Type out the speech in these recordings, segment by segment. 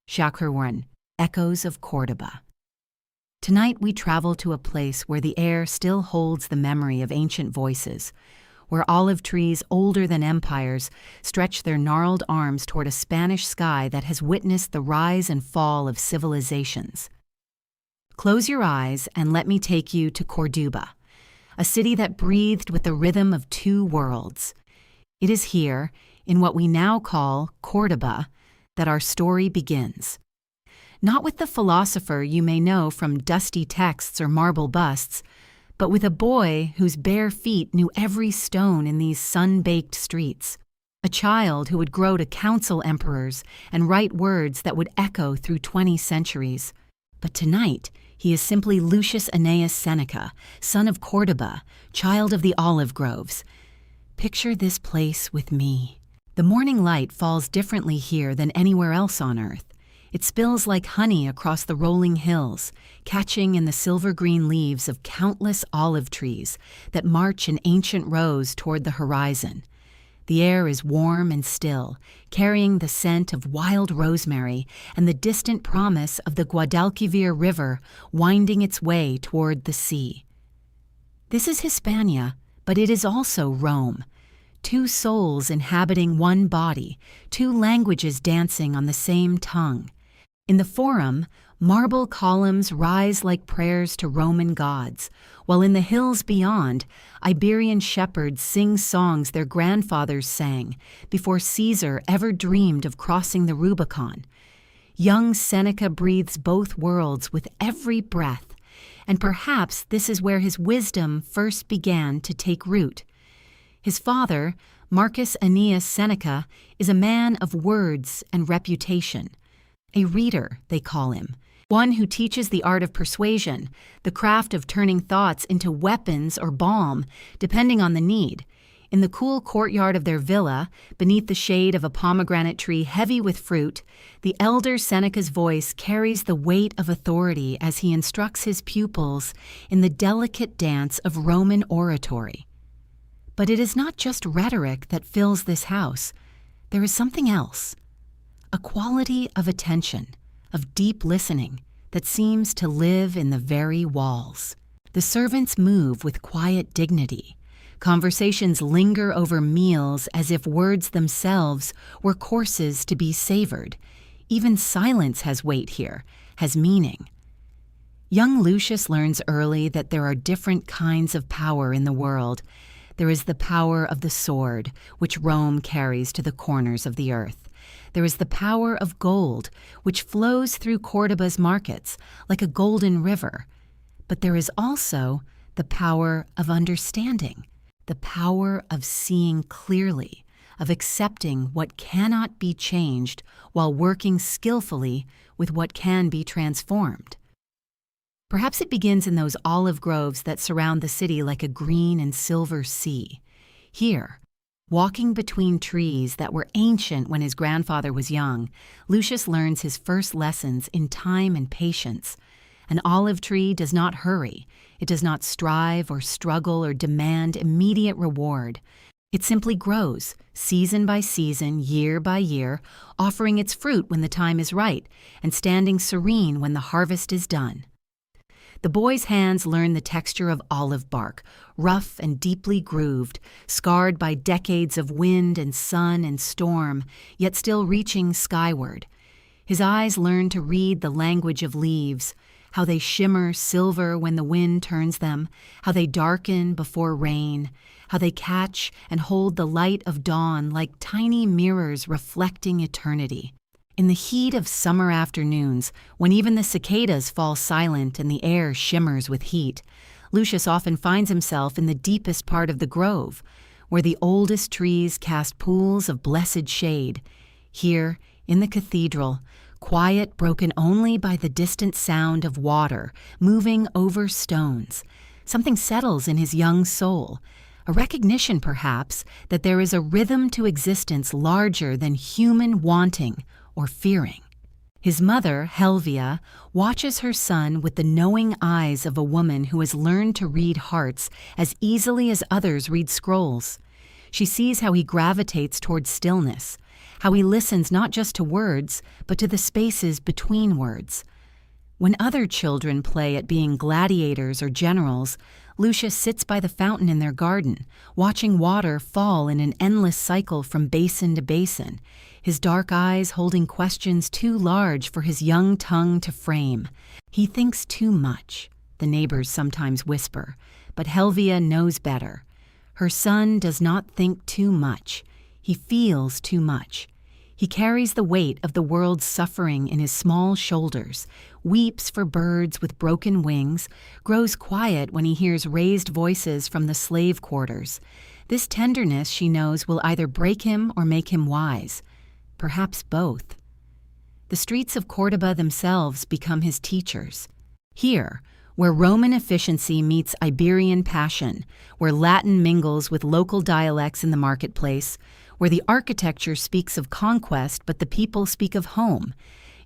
Chapter 1: Echoes of Cordoba. Tonight we travel to a place where the air still holds the memory of ancient voices, where olive trees older than empires stretch their gnarled arms toward a Spanish sky that has witnessed the rise and fall of civilizations. Close your eyes and let me take you to Cordoba, a city that breathed with the rhythm of two worlds. It is here, in what we now call Cordoba, that our story begins. Not with the philosopher you may know from dusty texts or marble busts, but with a boy whose bare feet knew every stone in these sun-baked streets. A child who would grow to counsel emperors and write words that would echo through 20 centuries. But tonight, he is simply Lucius Annaeus Seneca, son of Cordoba, child of the olive groves. Picture this place with me. The morning light falls differently here than anywhere else on earth. It spills like honey across the rolling hills, catching in the silver-green leaves of countless olive trees that march in ancient rows toward the horizon. The air is warm and still, carrying the scent of wild rosemary and the distant promise of the Guadalquivir River winding its way toward the sea. This is Hispania, but it is also Rome. Two souls inhabiting one body, two languages dancing on the same tongue. In the Forum, marble columns rise like prayers to Roman gods, while in the hills beyond, Iberian shepherds sing songs their grandfathers sang before Caesar ever dreamed of crossing the Rubicon. Young Seneca breathes both worlds with every breath, and perhaps this is where his wisdom first began to take root. His father, Marcus Annaeus Seneca, is a man of words and reputation. A reader, they call him, one who teaches the art of persuasion, the craft of turning thoughts into weapons or balm, depending on the need. In the cool courtyard of their villa, beneath the shade of a pomegranate tree heavy with fruit, the elder Seneca's voice carries the weight of authority as he instructs his pupils in the delicate dance of Roman oratory. But it is not just rhetoric that fills this house. There is something else. A quality of attention, of deep listening, that seems to live in the very walls. The servants move with quiet dignity. Conversations linger over meals as if words themselves were courses to be savored. Even silence has weight here, has meaning. Young Lucius learns early that there are different kinds of power in the world. There is the power of the sword, which Rome carries to the corners of the earth. There is the power of gold, which flows through Cordoba's markets like a golden river. But there is also the power of understanding, the power of seeing clearly, of accepting what cannot be changed while working skillfully with what can be transformed. Perhaps it begins in those olive groves that surround the city like a green and silver sea. Here, walking between trees that were ancient when his grandfather was young, Lucius learns his first lessons in time and patience. An olive tree does not hurry. It does not strive or struggle or demand immediate reward. It simply grows, season by season, year by year, offering its fruit when the time is right and standing serene when the harvest is done. The boy's hands learn the texture of olive bark, rough and deeply grooved, scarred by decades of wind and sun and storm, yet still reaching skyward. His eyes learn to read the language of leaves, how they shimmer silver when the wind turns them, how they darken before rain, how they catch and hold the light of dawn like tiny mirrors reflecting eternity. In the heat of summer afternoons, when even the cicadas fall silent and the air shimmers with heat, Lucius often finds himself in the deepest part of the grove, where the oldest trees cast pools of blessed shade. Here, in the cathedral, quiet broken only by the distant sound of water moving over stones, something settles in his young soul, a recognition perhaps that there is a rhythm to existence larger than human wanting or fearing. His mother, Helvia, watches her son with the knowing eyes of a woman who has learned to read hearts as easily as others read scrolls. She sees how he gravitates toward stillness, how he listens not just to words, but to the spaces between words. When other children play at being gladiators or generals, Lucius sits by the fountain in their garden, watching water fall in an endless cycle from basin to basin, his dark eyes holding questions too large for his young tongue to frame. He thinks too much, the neighbors sometimes whisper, but Helvia knows better. Her son does not think too much. He feels too much. He carries the weight of the world's suffering in his small shoulders, weeps for birds with broken wings, grows quiet when he hears raised voices from the slave quarters. This tenderness, she knows, will either break him or make him wise. Perhaps both. The streets of Cordoba themselves become his teachers. Here, where Roman efficiency meets Iberian passion, where Latin mingles with local dialects in the marketplace, where the architecture speaks of conquest but the people speak of home,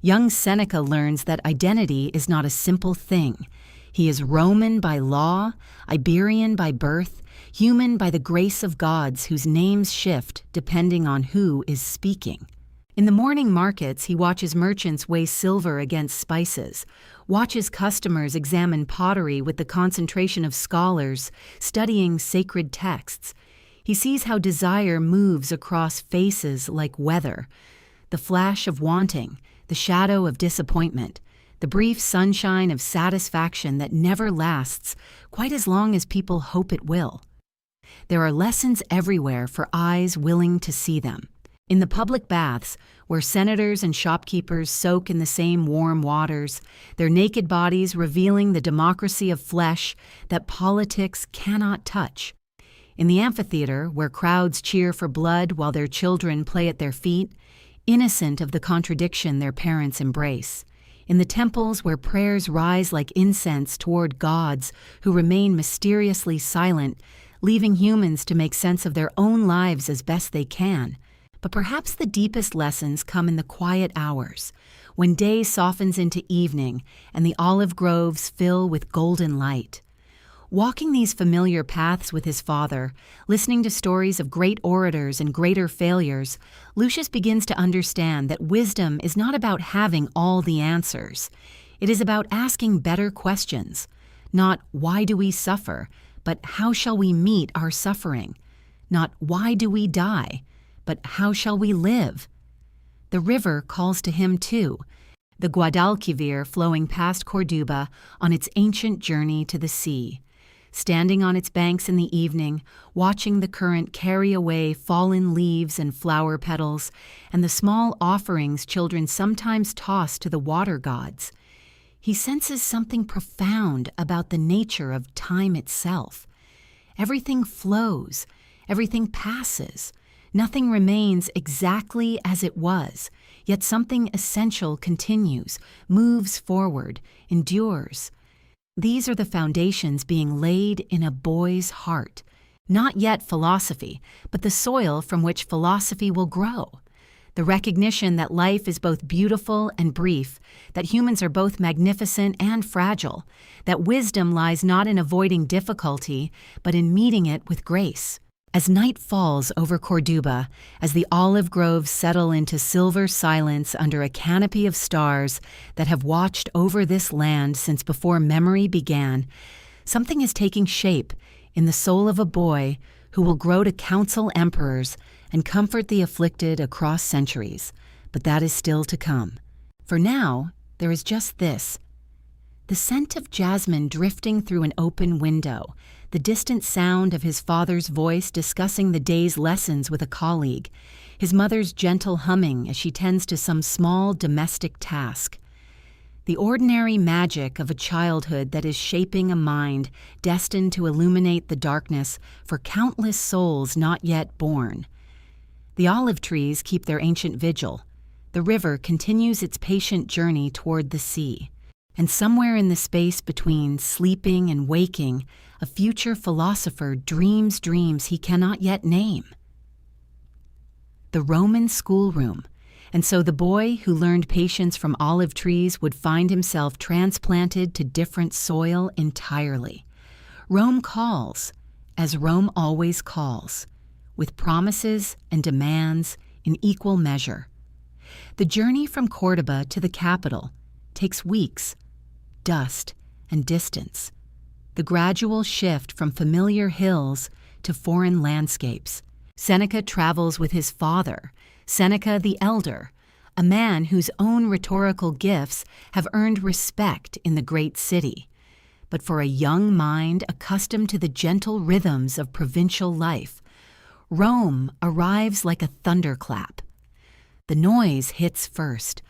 young Seneca learns that identity is not a simple thing. He is Roman by law, Iberian by birth, human by the grace of gods whose names shift depending on who is speaking. In the morning markets, he watches merchants weigh silver against spices, watches customers examine pottery with the concentration of scholars studying sacred texts. He sees how desire moves across faces like weather, the flash of wanting, the shadow of disappointment, the brief sunshine of satisfaction that never lasts quite as long as people hope it will. There are lessons everywhere for eyes willing to see them. In the public baths, where senators and shopkeepers soak in the same warm waters, their naked bodies revealing the democracy of flesh that politics cannot touch. In the amphitheater, where crowds cheer for blood while their children play at their feet, innocent of the contradiction their parents embrace. In the temples, where prayers rise like incense toward gods who remain mysteriously silent, leaving humans to make sense of their own lives as best they can. But perhaps the deepest lessons come in the quiet hours, when day softens into evening and the olive groves fill with golden light. Walking these familiar paths with his father, listening to stories of great orators and greater failures, Lucius begins to understand that wisdom is not about having all the answers. It is about asking better questions. Not why do we suffer, but how shall we meet our suffering? Not why do we die, but how shall we live? The river calls to him too, the Guadalquivir flowing past Corduba on its ancient journey to the sea. Standing on its banks in the evening, watching the current carry away fallen leaves and flower petals, and the small offerings children sometimes toss to the water gods, he senses something profound about the nature of time itself. Everything flows, everything passes. Nothing remains exactly as it was, yet something essential continues, moves forward, endures. These are the foundations being laid in a boy's heart. Not yet philosophy, but the soil from which philosophy will grow. The recognition that life is both beautiful and brief, that humans are both magnificent and fragile, that wisdom lies not in avoiding difficulty, but in meeting it with grace. As night falls over Corduba, as the olive groves settle into silver silence under a canopy of stars that have watched over this land since before memory began, something is taking shape in the soul of a boy who will grow to counsel emperors and comfort the afflicted across centuries. But that is still to come. For now, there is just this: the scent of jasmine drifting through an open window, the distant sound of his father's voice discussing the day's lessons with a colleague, his mother's gentle humming as she tends to some small domestic task. The ordinary magic of a childhood that is shaping a mind destined to illuminate the darkness for countless souls not yet born. The olive trees keep their ancient vigil. The river continues its patient journey toward the sea. And somewhere in the space between sleeping and waking, a future philosopher dreams dreams he cannot yet name. The Roman schoolroom. And so the boy who learned patience from olive trees would find himself transplanted to different soil entirely. Rome calls, as Rome always calls, with promises and demands, in equal measure. The journey from Cordoba to the capital takes weeks, dust, and distance. The gradual shift from familiar hills to foreign landscapes. Seneca travels with his father, Seneca the Elder, a man whose own rhetorical gifts have earned respect in the great city. But for a young mind accustomed to the gentle rhythms of provincial life, Rome arrives like a thunderclap. The noise hits first,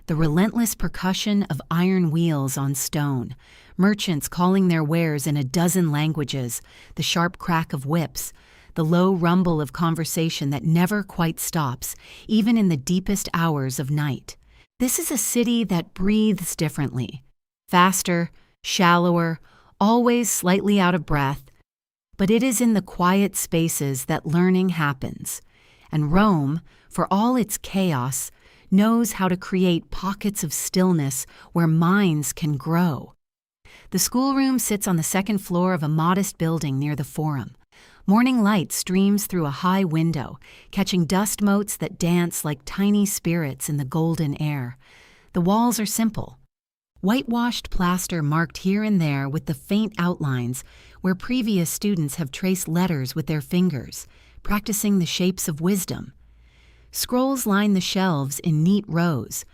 the relentless percussion of iron wheels on stone, merchants calling their wares in a dozen languages, the sharp crack of whips, the low rumble of conversation that never quite stops, even in the deepest hours of night. This is a city that breathes differently, faster, shallower, always slightly out of breath, but it is in the quiet spaces that learning happens, and Rome, for all its chaos, knows how to create pockets of stillness where minds can grow. The schoolroom sits on the second floor of a modest building near the Forum. Morning light streams through a high window, catching dust motes that dance like tiny spirits in the golden air. The walls are simple. Whitewashed plaster marked here and there with the faint outlines where previous students have traced letters with their fingers, practicing the shapes of wisdom. Scrolls line the shelves in neat rows,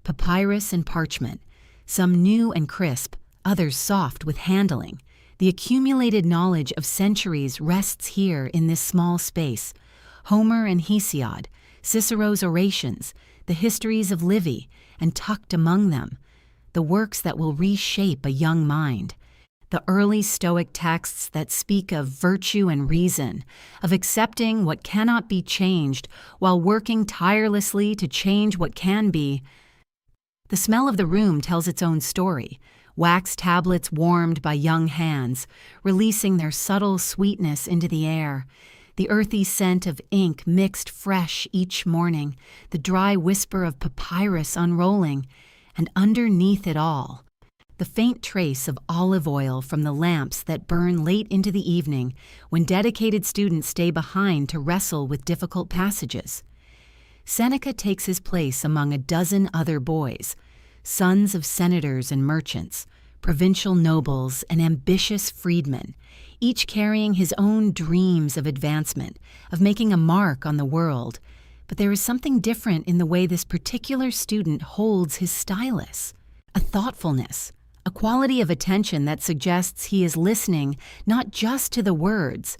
papyrus and parchment, some new and crisp, others soft with handling. The accumulated knowledge of centuries rests here in this small space. Homer and Hesiod, Cicero's orations, the histories of Livy, and tucked among them, the works that will reshape a young mind. The early Stoic texts that speak of virtue and reason, of accepting what cannot be changed while working tirelessly to change what can be. The smell of the room tells its own story. Wax tablets warmed by young hands, releasing their subtle sweetness into the air. The earthy scent of ink mixed fresh each morning, the dry whisper of papyrus unrolling, and underneath it all, the faint trace of olive oil from the lamps that burn late into the evening when dedicated students stay behind to wrestle with difficult passages. Seneca takes his place among a dozen other boys, sons of senators and merchants, provincial nobles and ambitious freedmen, each carrying his own dreams of advancement, of making a mark on the world. But there is something different in the way this particular student holds his stylus, a thoughtfulness, a quality of attention that suggests he is listening not just to the words,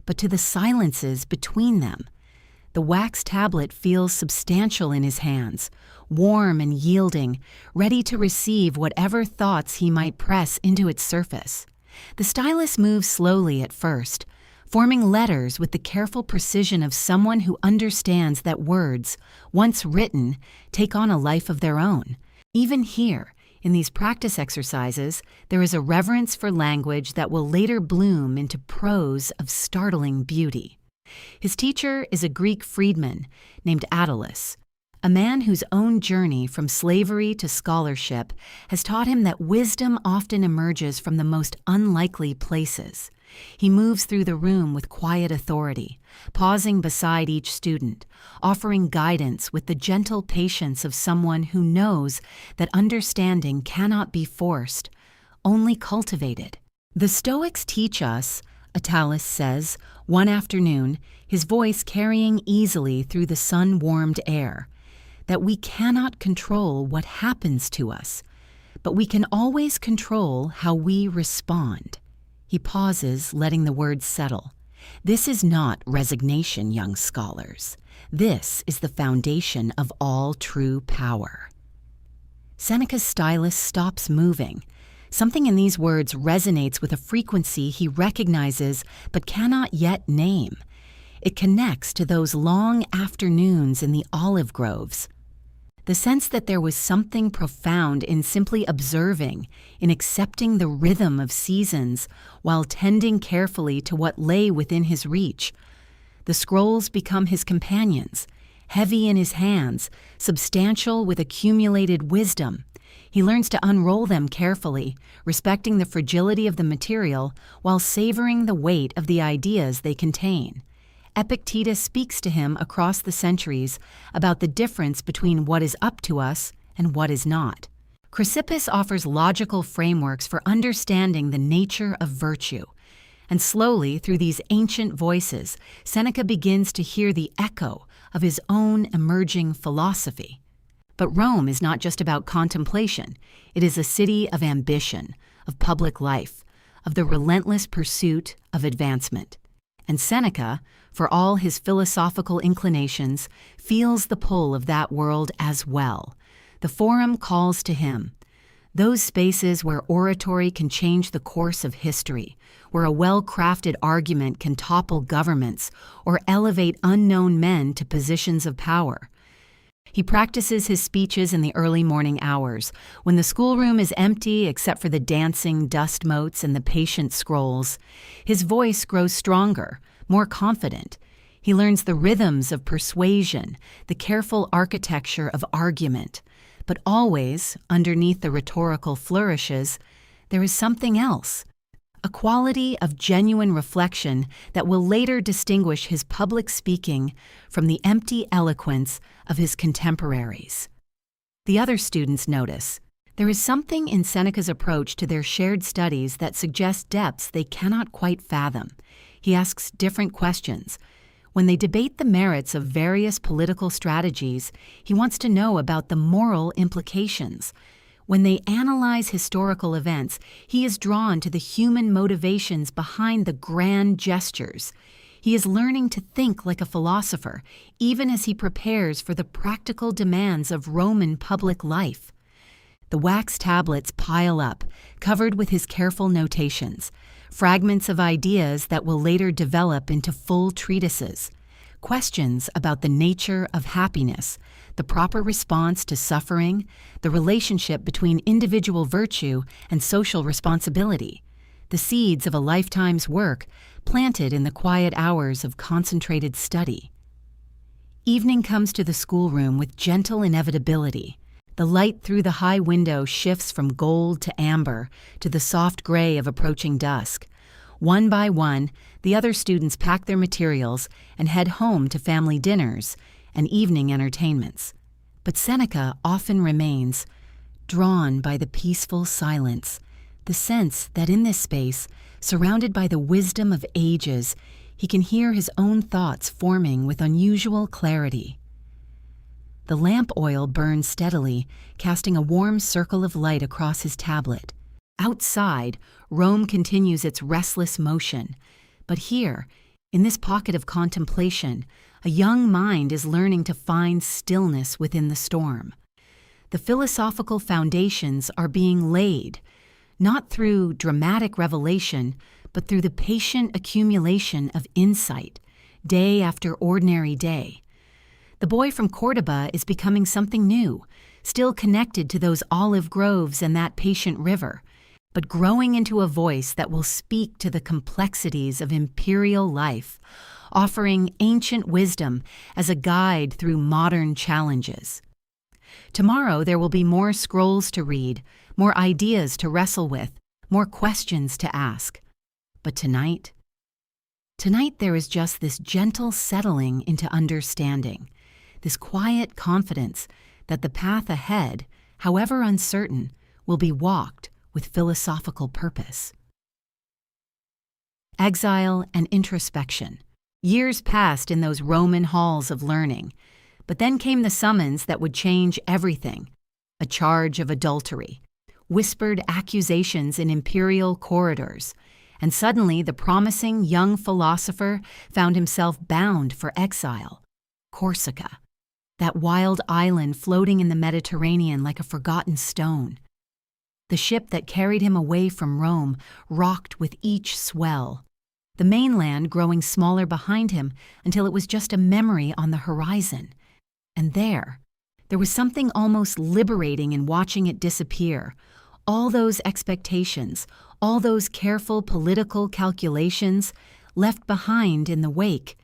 but to the silences between them. The wax tablet feels substantial in his hands, warm and yielding, ready to receive whatever thoughts he might press into its surface. The stylus moves slowly at first, forming letters with the careful precision of someone who understands that words, once written, take on a life of their own. Even here, in these practice exercises, there is a reverence for language that will later bloom into prose of startling beauty. His teacher is a Greek freedman named Attalus, a man whose own journey from slavery to scholarship has taught him that wisdom often emerges from the most unlikely places. He moves through the room with quiet authority, pausing beside each student, offering guidance with the gentle patience of someone who knows that understanding cannot be forced, only cultivated. The Stoics teach us, Attalus says, one afternoon, his voice carrying easily through the sun-warmed air, that we cannot control what happens to us, but we can always control how we respond. He pauses, letting the words settle. This is not resignation, young scholars. This is the foundation of all true power. Seneca's stylus stops moving. Something in these words resonates with a frequency he recognizes but cannot yet name. It connects to those long afternoons in the olive groves. The sense that there was something profound in simply observing, in accepting the rhythm of seasons while tending carefully to what lay within his reach. The scrolls become his companions, heavy in his hands, substantial with accumulated wisdom. He learns to unroll them carefully, respecting the fragility of the material while savoring the weight of the ideas they contain. Epictetus speaks to him across the centuries about the difference between what is up to us and what is not. Chrysippus offers logical frameworks for understanding the nature of virtue. And slowly, through these ancient voices, Seneca begins to hear the echo of his own emerging philosophy. But Rome is not just about contemplation. It is a city of ambition, of public life, of the relentless pursuit of advancement. And Seneca, for all his philosophical inclinations, feels the pull of that world as well. The Forum calls to him. Those spaces where oratory can change the course of history, where a well-crafted argument can topple governments or elevate unknown men to positions of power. He practices his speeches in the early morning hours, when the schoolroom is empty except for the dancing dust motes and the patient scrolls. His voice grows stronger, more confident. He learns the rhythms of persuasion, the careful architecture of argument. But always, underneath the rhetorical flourishes, there is something else, a quality of genuine reflection that will later distinguish his public speaking from the empty eloquence of his contemporaries. The other students notice there is something in Seneca's approach to their shared studies that suggests depths they cannot quite fathom. He asks different questions. When they debate the merits of various political strategies, he wants to know about the moral implications. When they analyze historical events, he is drawn to the human motivations behind the grand gestures. He is learning to think like a philosopher, even as he prepares for the practical demands of Roman public life. The wax tablets pile up, covered with his careful notations, fragments of ideas that will later develop into full treatises, questions about the nature of happiness, the proper response to suffering, the relationship between individual virtue and social responsibility, the seeds of a lifetime's work planted in the quiet hours of concentrated study. Evening comes to the schoolroom with gentle inevitability. The light through the high window shifts from gold to amber to the soft gray of approaching dusk. One by one, the other students pack their materials and head home to family dinners and evening entertainments. But Seneca often remains, drawn by the peaceful silence, the sense that in this space, surrounded by the wisdom of ages, he can hear his own thoughts forming with unusual clarity. The lamp oil burns steadily, casting a warm circle of light across his tablet. Outside, Rome continues its restless motion. But here, in this pocket of contemplation, a young mind is learning to find stillness within the storm. The philosophical foundations are being laid, not through dramatic revelation, but through the patient accumulation of insight, day after ordinary day. The boy from Cordoba is becoming something new, still connected to those olive groves and that patient river, but growing into a voice that will speak to the complexities of imperial life, offering ancient wisdom as a guide through modern challenges. Tomorrow there will be more scrolls to read, more ideas to wrestle with, more questions to ask. But tonight there is just this gentle settling into understanding, this quiet confidence that the path ahead, however uncertain, will be walked with philosophical purpose. Exile and introspection. Years passed in those Roman halls of learning, but then came the summons that would change everything. A charge of adultery, whispered accusations in imperial corridors, and suddenly the promising young philosopher found himself bound for exile. Corsica, that wild island floating in the Mediterranean like a forgotten stone. The ship that carried him away from Rome rocked with each swell, the mainland growing smaller behind him until it was just a memory on the horizon. And there was something almost liberating in watching it disappear. All those expectations, all those careful political calculations left behind in the wake.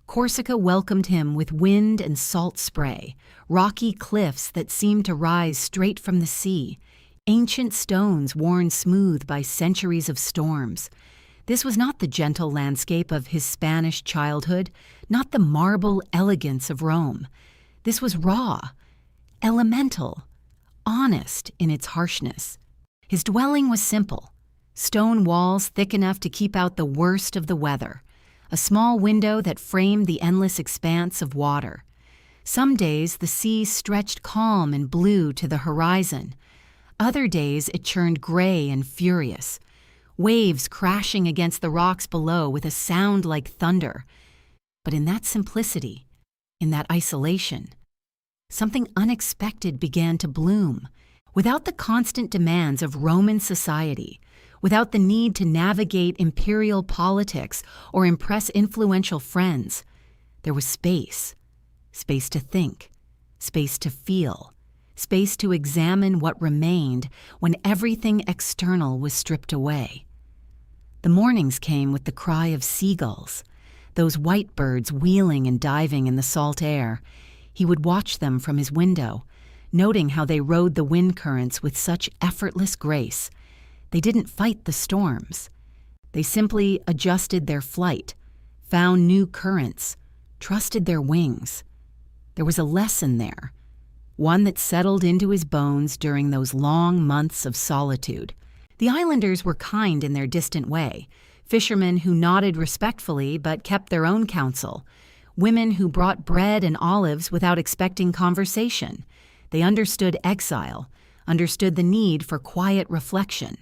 Corsica welcomed him with wind and salt spray, rocky cliffs that seemed to rise straight from the sea, ancient stones worn smooth by centuries of storms. This was not the gentle landscape of his Spanish childhood, not the marble elegance of Rome. This was raw, elemental, honest in its harshness. His dwelling was simple: stone walls thick enough to keep out the worst of the weather, a small window that framed the endless expanse of water. Some days the sea stretched calm and blue to the horizon. Other days it churned gray and furious, waves crashing against the rocks below with a sound like thunder. But in that simplicity, in that isolation, something unexpected began to bloom. Without the constant demands of Roman society, without the need to navigate imperial politics or impress influential friends, there was space. Space to think, space to feel, space to examine what remained when everything external was stripped away. The mornings came with the cry of seagulls, those white birds wheeling and diving in the salt air. He would watch them from his window, noting how they rode the wind currents with such effortless grace. They didn't fight the storms. They simply adjusted their flight, found new currents, trusted their wings. There was a lesson there, one that settled into his bones during those long months of solitude. The islanders were kind in their distant way, fishermen who nodded respectfully but kept their own counsel, women who brought bread and olives without expecting conversation. They understood exile, understood the need for quiet reflection.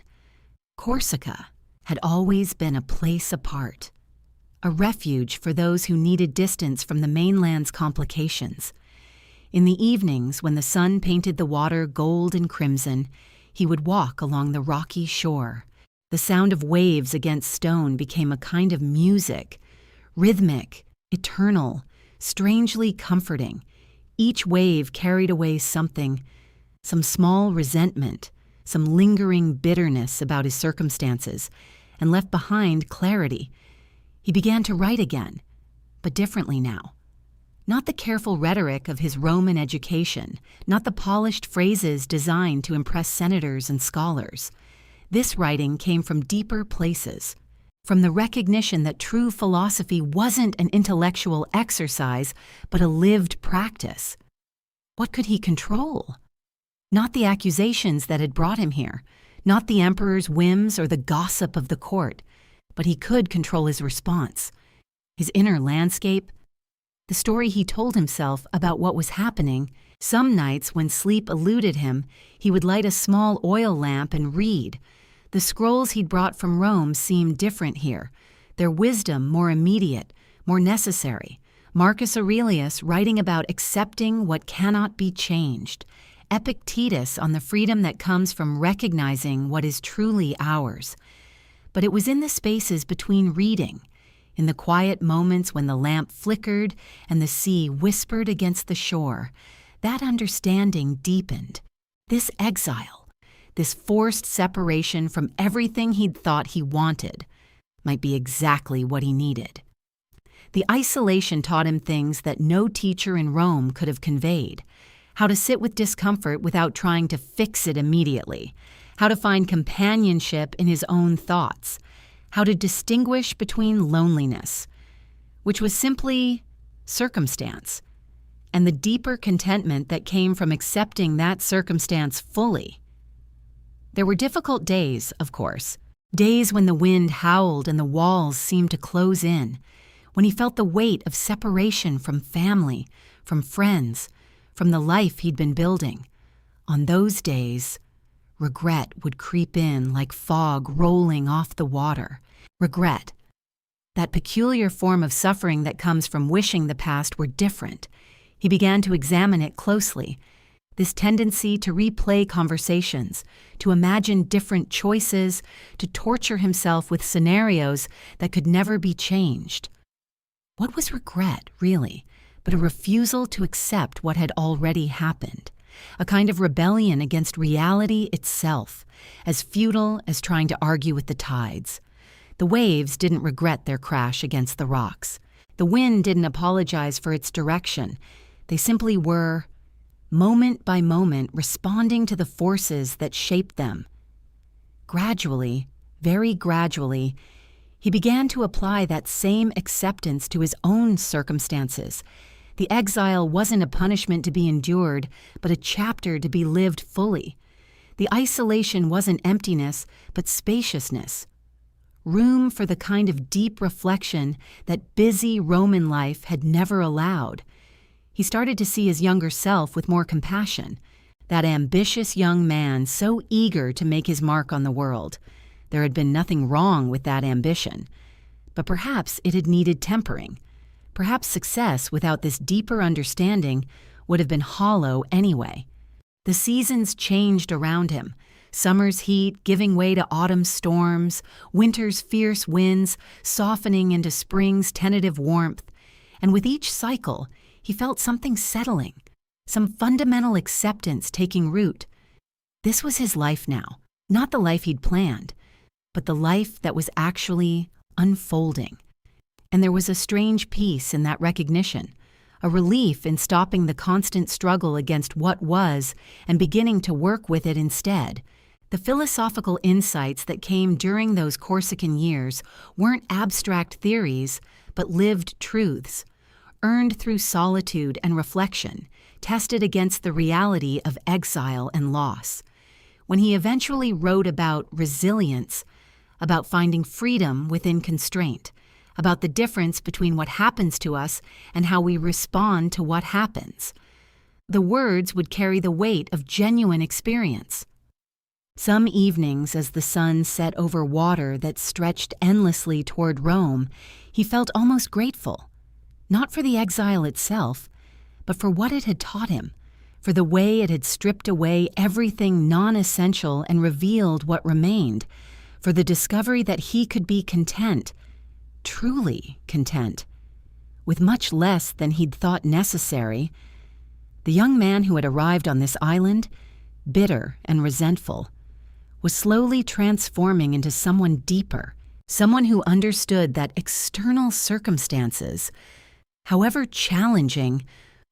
Corsica had always been a place apart, a refuge for those who needed distance from the mainland's complications. In the evenings, when the sun painted the water gold and crimson, he would walk along the rocky shore. The sound of waves against stone became a kind of music, rhythmic, eternal, strangely comforting. Each wave carried away something, some small resentment, some lingering bitterness about his circumstances, and left behind clarity. He began to write again, but differently now. Not the careful rhetoric of his Roman education, not the polished phrases designed to impress senators and scholars. This writing came from deeper places, from the recognition that true philosophy wasn't an intellectual exercise, but a lived practice. What could he control? Not the accusations that had brought him here, not the emperor's whims or the gossip of the court, but he could control his response, his inner landscape, the story he told himself about what was happening. Some nights when sleep eluded him, he would light a small oil lamp and read. The scrolls he'd brought from Rome seemed different here, their wisdom more immediate, more necessary. Marcus Aurelius writing about accepting what cannot be changed, Epictetus on the freedom that comes from recognizing what is truly ours. But it was in the spaces between reading, in the quiet moments when the lamp flickered and the sea whispered against the shore, that understanding deepened. This exile, this forced separation from everything he'd thought he wanted, might be exactly what he needed. The isolation taught him things that no teacher in Rome could have conveyed: how to sit with discomfort without trying to fix it immediately, how to find companionship in his own thoughts, how to distinguish between loneliness, which was simply circumstance, and the deeper contentment that came from accepting that circumstance fully. There were difficult days, of course, days when the wind howled and the walls seemed to close in, when he felt the weight of separation from family, from friends, from the life he'd been building. On those days, regret would creep in like fog rolling off the water. Regret, that peculiar form of suffering that comes from wishing the past were different. He began to examine it closely. This tendency to replay conversations, to imagine different choices, to torture himself with scenarios that could never be changed. What was regret, really, but a refusal to accept what had already happened? A kind of rebellion against reality itself, as futile as trying to argue with the tides. The waves didn't regret their crash against the rocks. The wind didn't apologize for its direction. They simply were, moment by moment, responding to the forces that shaped them. Gradually, very gradually, He began to apply that same acceptance to his own circumstances. The exile wasn't a punishment to be endured, but a chapter to be lived fully. The isolation wasn't emptiness, but spaciousness. Room for the kind of deep reflection that busy Roman life had never allowed. He started to see his younger self with more compassion. That ambitious young man so eager to make his mark on the world. There had been nothing wrong with that ambition. But perhaps it had needed tempering. Perhaps success without this deeper understanding would have been hollow anyway. The seasons changed around him. Summer's heat giving way to autumn's storms, winter's fierce winds softening into spring's tentative warmth. And with each cycle, he felt something settling, some fundamental acceptance taking root. This was his life now, not the life he'd planned, but the life that was actually unfolding. And there was a strange peace in that recognition, a relief in stopping the constant struggle against what was and beginning to work with it instead. The philosophical insights that came during those Corsican years weren't abstract theories, but lived truths, earned through solitude and reflection, tested against the reality of exile and loss. When he eventually wrote about resilience, about finding freedom within constraint, about the difference between what happens to us and how we respond to what happens, the words would carry the weight of genuine experience. Some evenings, as the sun set over water that stretched endlessly toward Rome, he felt almost grateful. Not for the exile itself, but for what it had taught him, for the way it had stripped away everything non-essential and revealed what remained, for the discovery that he could be content, truly content, with much less than he'd thought necessary. The young man who had arrived on this island, bitter and resentful, was slowly transforming into someone deeper, someone who understood that external circumstances, however challenging,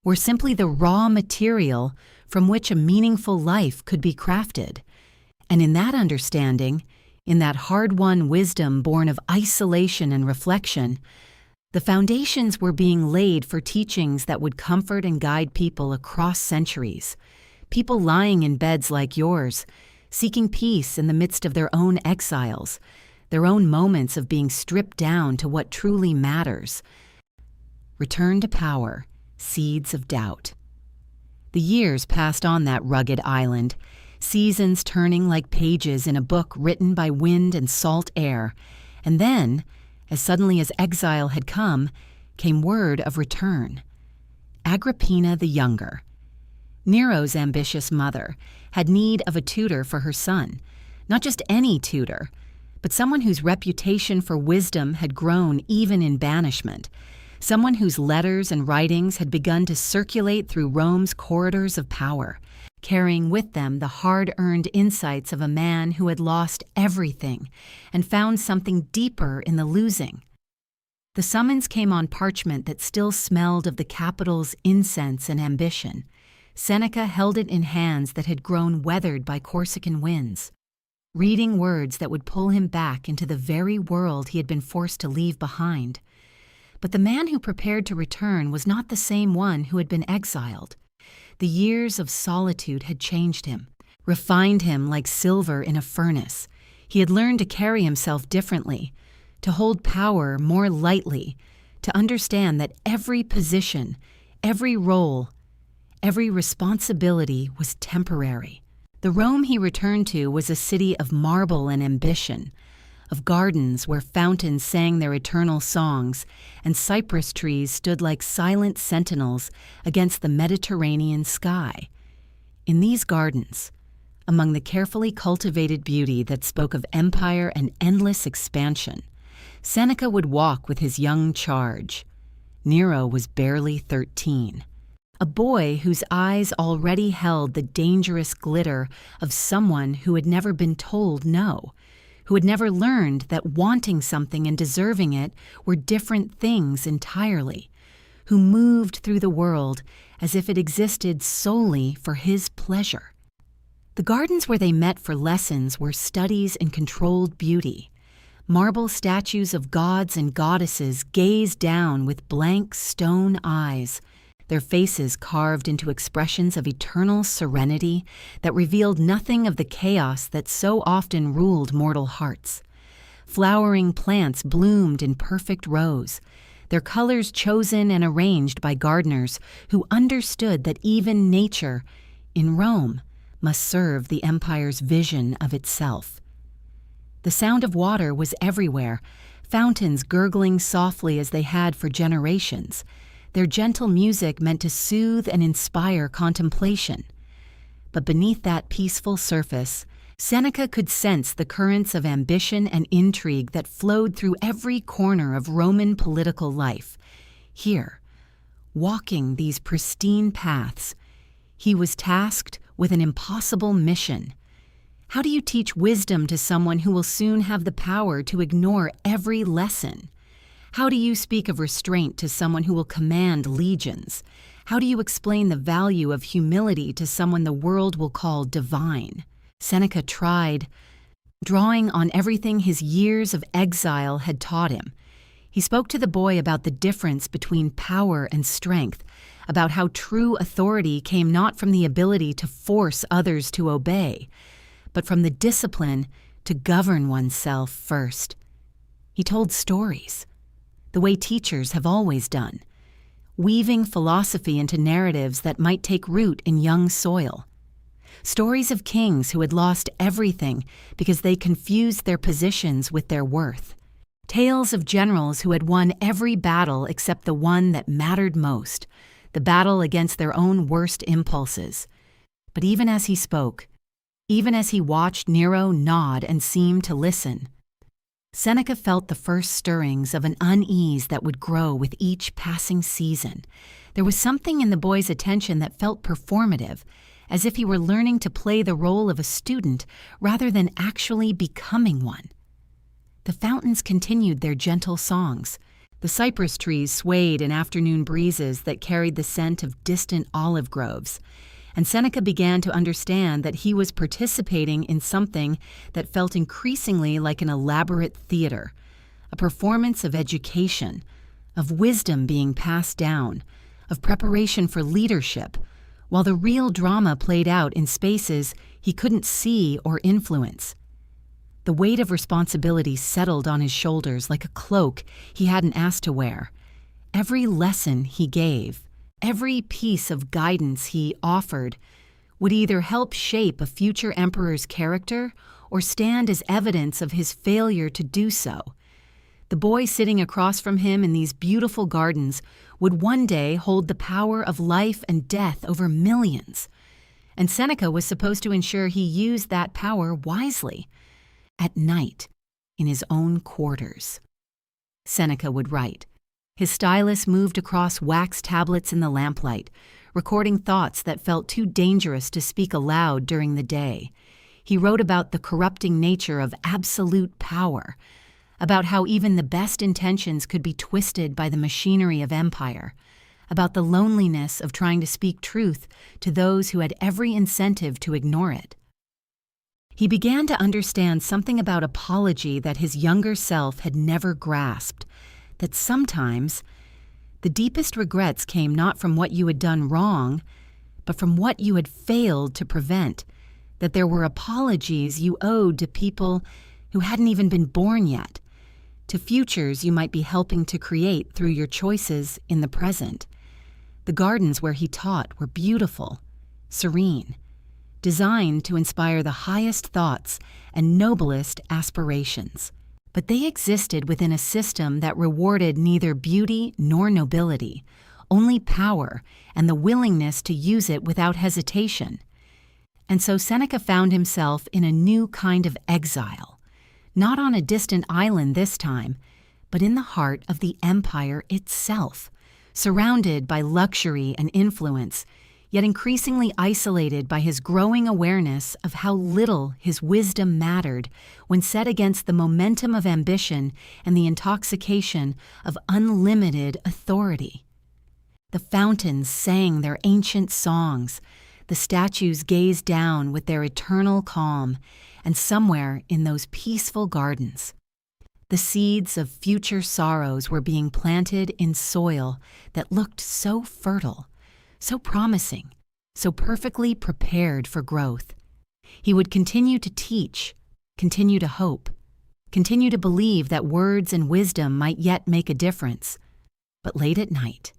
were simply the raw material from which a meaningful life could be crafted. And in that understanding, in that hard-won wisdom born of isolation and reflection, the foundations were being laid for teachings that would comfort and guide people across centuries. People lying in beds like yours, seeking peace in the midst of their own exiles, their own moments of being stripped down to what truly matters. Return to power, seeds of doubt. The years passed on that rugged island, seasons turning like pages in a book written by wind and salt air, and then, as suddenly as exile had come, came word of return. Agrippina the Younger, Nero's ambitious mother, had need of a tutor for her son, not just any tutor, but someone whose reputation for wisdom had grown even in banishment, someone whose letters and writings had begun to circulate through Rome's corridors of power, carrying with them the hard-earned insights of a man who had lost everything and found something deeper in the losing. The summons came on parchment that still smelled of the capital's incense and ambition. Seneca held it in hands that had grown weathered by Corsican winds, reading words that would pull him back into the very world he had been forced to leave behind. But the man who prepared to return was not the same one who had been exiled. The years of solitude had changed him, refined him like silver in a furnace. He had learned to carry himself differently, to hold power more lightly, to understand that every position, every role, every responsibility was temporary. The Rome he returned to was a city of marble and ambition, of gardens where fountains sang their eternal songs and cypress trees stood like silent sentinels against the Mediterranean sky. In these gardens, among the carefully cultivated beauty that spoke of empire and endless expansion, Seneca would walk with his young charge. Nero was barely 13. A boy whose eyes already held the dangerous glitter of someone who had never been told no, who had never learned that wanting something and deserving it were different things entirely, who moved through the world as if it existed solely for his pleasure. The gardens where they met for lessons were studies in controlled beauty, Marble statues of gods and goddesses gazed down with blank stone eyes, their faces carved into expressions of eternal serenity that revealed nothing of the chaos that so often ruled mortal hearts. Flowering plants bloomed in perfect rows, their colors chosen and arranged by gardeners who understood that even nature, in Rome, must serve the empire's vision of itself. The sound of water was everywhere, fountains gurgling softly as they had for generations, their gentle music meant to soothe and inspire contemplation. But beneath that peaceful surface, Seneca could sense the currents of ambition and intrigue that flowed through every corner of Roman political life. Here, walking these pristine paths, he was tasked with an impossible mission. How do you teach wisdom to someone who will soon have the power to ignore every lesson? How do you speak of restraint to someone who will command legions? How do you explain the value of humility to someone the world will call divine? Seneca tried, drawing on everything his years of exile had taught him. He spoke to the boy about the difference between power and strength, about how true authority came not from the ability to force others to obey, but from the discipline to govern oneself first. He told stories, the way teachers have always done, weaving philosophy into narratives that might take root in young soil. Stories of kings who had lost everything because they confused their positions with their worth. Tales of generals who had won every battle except the one that mattered most, the battle against their own worst impulses. But even as he spoke, even as he watched Nero nod and seem to listen, Seneca felt the first stirrings of an unease that would grow with each passing season. There was something in the boy's attention that felt performative, as if he were learning to play the role of a student rather than actually becoming one. The fountains continued their gentle songs. The cypress trees swayed in afternoon breezes that carried the scent of distant olive groves. And Seneca began to understand that he was participating in something that felt increasingly like an elaborate theater, a performance of education, of wisdom being passed down, of preparation for leadership, while the real drama played out in spaces he couldn't see or influence. The weight of responsibility settled on his shoulders like a cloak he hadn't asked to wear. Every lesson he gave, every piece of guidance he offered, would either help shape a future emperor's character or stand as evidence of his failure to do so. The boy sitting across from him in these beautiful gardens would one day hold the power of life and death over millions, and Seneca was supposed to ensure he used that power wisely. At night, in his own quarters. Seneca would write. His stylus moved across wax tablets in the lamplight, recording thoughts that felt too dangerous to speak aloud during the day. He wrote about the corrupting nature of absolute power, about how even the best intentions could be twisted by the machinery of empire, about the loneliness of trying to speak truth to those who had every incentive to ignore it. He began to understand something about apology that his younger self had never grasped, that sometimes the deepest regrets came not from what you had done wrong, but from what you had failed to prevent, that there were apologies you owed to people who hadn't even been born yet, to futures you might be helping to create through your choices in the present. The gardens where he taught were beautiful, serene, designed to inspire the highest thoughts and noblest aspirations. But they existed within a system that rewarded neither beauty nor nobility, only power and the willingness to use it without hesitation. And so Seneca found himself in a new kind of exile, not on a distant island this time, but in the heart of the empire itself, surrounded by luxury and influence, yet increasingly isolated by his growing awareness of how little his wisdom mattered when set against the momentum of ambition and the intoxication of unlimited authority. The fountains sang their ancient songs, the statues gazed down with their eternal calm, and somewhere in those peaceful gardens, The seeds of future sorrows were being planted in soil that looked so fertile, so promising, so perfectly prepared for growth. He would continue to teach, continue to hope, continue to believe that words and wisdom might yet make a difference. But late at night,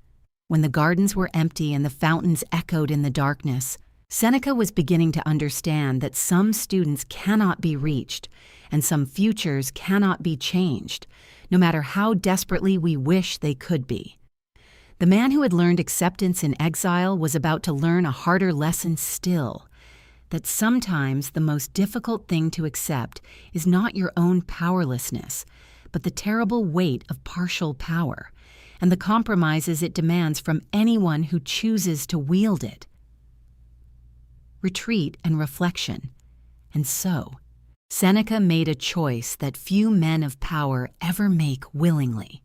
when the gardens were empty and the fountains echoed in the darkness, Seneca was beginning to understand that some students cannot be reached and some futures cannot be changed, no matter how desperately we wish they could be. The man who had learned acceptance in exile was about to learn a harder lesson still, that sometimes the most difficult thing to accept is not your own powerlessness, but the terrible weight of partial power, and the compromises it demands from anyone who chooses to wield it. Retreat and reflection. And so, Seneca made a choice that few men of power ever make willingly.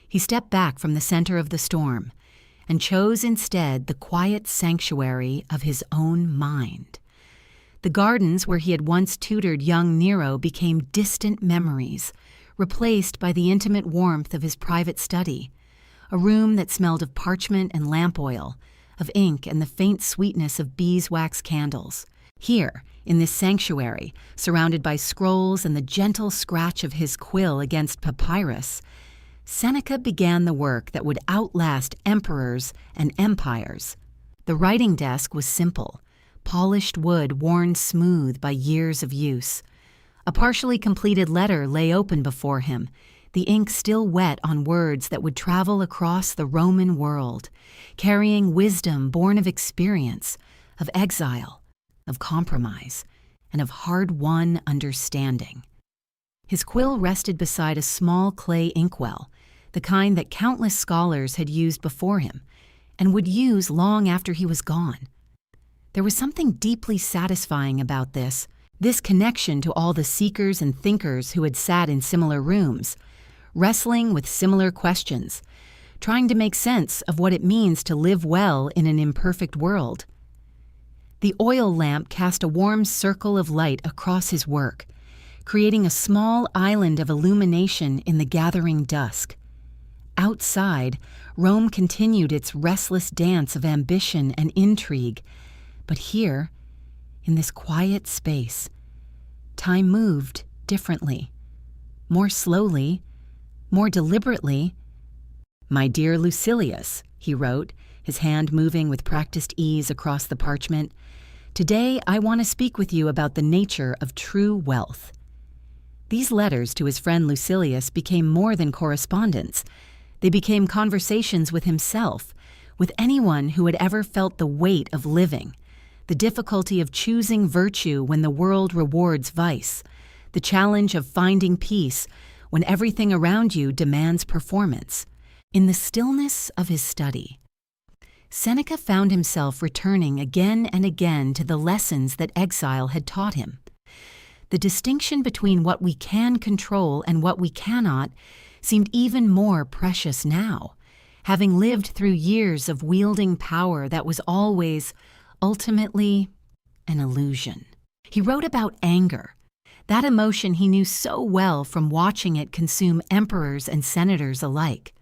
He stepped back from the center of the storm and chose instead the quiet sanctuary of his own mind. The gardens where he had once tutored young Nero became distant memories, replaced by the intimate warmth of his private study, a room that smelled of parchment and lamp oil, of ink and the faint sweetness of beeswax candles. Here, in this sanctuary, surrounded by scrolls and the gentle scratch of his quill against papyrus, Seneca began the work that would outlast emperors and empires. The writing desk was simple, polished wood worn smooth by years of use. A partially completed letter lay open before him, the ink still wet on words that would travel across the Roman world, carrying wisdom born of experience, of exile, of compromise, and of hard-won understanding. His quill rested beside a small clay inkwell, the kind that countless scholars had used before him, and would use long after he was gone. There was something deeply satisfying about this connection to all the seekers and thinkers who had sat in similar rooms, wrestling with similar questions, trying to make sense of what it means to live well in an imperfect world. The oil lamp cast a warm circle of light across his work, creating a small island of illumination in the gathering dusk. Outside, Rome continued its restless dance of ambition and intrigue, but here, in this quiet space, time moved differently, more slowly, more deliberately. "My dear Lucilius," he wrote, his hand moving with practiced ease across the parchment, "today I want to speak with you about the nature of true wealth." These letters to his friend Lucilius became more than correspondence. They became conversations with himself, with anyone who had ever felt the weight of living, the difficulty of choosing virtue when the world rewards vice, the challenge of finding peace when everything around you demands performance. In the stillness of his study, Seneca found himself returning again and again to the lessons that exile had taught him. The distinction between what we can control and what we cannot seemed even more precious now, having lived through years of wielding power that was always, ultimately, an illusion. He wrote about anger, that emotion he knew so well from watching it consume emperors and senators alike.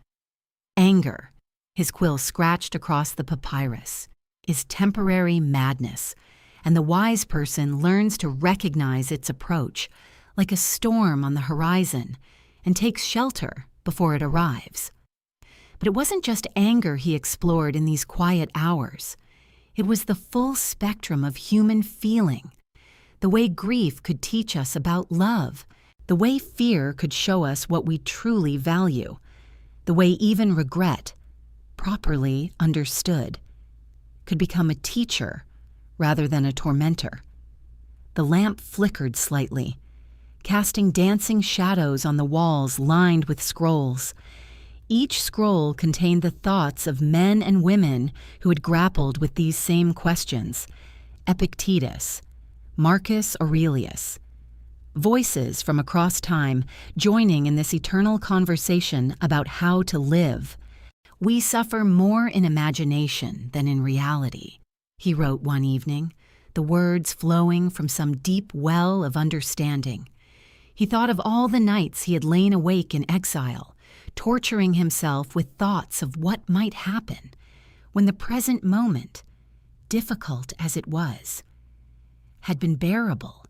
Anger, his quill scratched across the papyrus, is temporary madness, and the wise person learns to recognize its approach, like a storm on the horizon, and takes shelter before it arrives. But it wasn't just anger he explored in these quiet hours. It was the full spectrum of human feeling, the way grief could teach us about love, the way fear could show us what we truly value, the way even regret, properly understood, could become a teacher rather than a tormentor. The lamp flickered slightly, casting dancing shadows on the walls lined with scrolls. Each scroll contained the thoughts of men and women who had grappled with these same questions: Epictetus, Marcus Aurelius. Voices from across time joining in this eternal conversation about how to live. "We suffer more in imagination than in reality," he wrote one evening, the words flowing from some deep well of understanding. He thought of all the nights he had lain awake in exile, torturing himself with thoughts of what might happen when the present moment, difficult as it was, had been bearable,